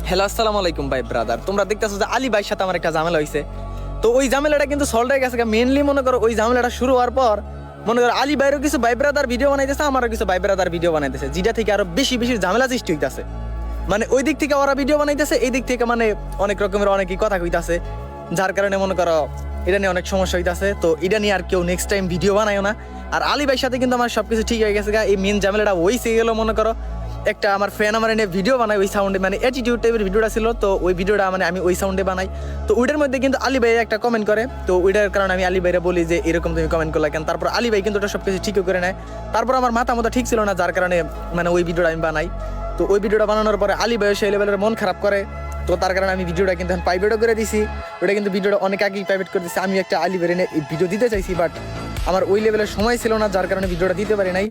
Hello আসসালামু আলাইকুম ভাই ব্রাদার, তোমরা দেখতেছো যে আলী ভাইয়ের সাথে আমার একটা ঝামেলা হয়েছে। তো ওই ঝামেলাটা কিন্তু সলভ হয়ে গেছে। মেনলি মনে করো ওই ঝামেলাটা শুরু হওয়ার পর মনে করো আলী ভাইয়েরও কিছু ভাই ব্রাদার ভিডিও বানাইতেছে, আমারও কিছু ভাই ব্রাদার ভিডিও বানাইতেছে, যেটা থেকে আরো বেশি বেশি ঝামেলা সৃষ্টি হইতেছে। মানে ওই দিক থেকে ওরা ভিডিও বানাইতেছে, এই দিক থেকে মানে অনেক রকমের অনেকই কথা কইতাছে, যার কারণে মনে করো এটা নিয়ে অনেক সমস্যা হইতাছে। তো এটা নিয়ে আর কেউ নেক্সট টাইম ভিডিও বানায়ও না। আর আলী ভাইয়ের সাথে কিন্তু আমার সবকিছু ঠিক হয়ে গেছে। এই মেন ঝামেলাটা হইছে গেল মনে করো একটা আমার ফ্যান আমার এনে ভিডিও বানায় ওই সাউন্ডে, মানে অ্যাটিটিউড টাইপের ভিডিওটা ছিল। তো ওই ভিডিওটা মানে আমি ওই সাউন্ডে বানাই। তো ওইটার মধ্যে কিন্তু আলী ভাই একটা কমেন্ট করে। তো ওইটার কারণে আমি আলী ভাইরে বলি যে এরকম তুমি কমেন্ট করলে কেন। তারপর আলী ভাই কিন্তু ওটা সব কিছু ঠিকও করে নেয়। তারপর আমার মাথা মতো ঠিক ছিল না, যার কারণে মানে ওই ভিডিওটা আমি বানাই। তো ওই ভিডিওটা বানানোর পরে আলী ভাই সেই লেভেলের মন খারাপ করে। তো তার কারণে আমি ভিডিওটা কিন্তু প্রাইভেটও করে দিছি। ওটা কিন্তু ভিডিওটা অনেক আগেই প্রাইভেট করে দিচ্ছি। আমি একটা আলী ভাইরে ভিডিও দিতে চাইছি, বাট আমার ওই লেভেলের সময় ছিল না, যার কারণে ভিডিওটা দিতে পারি নাই।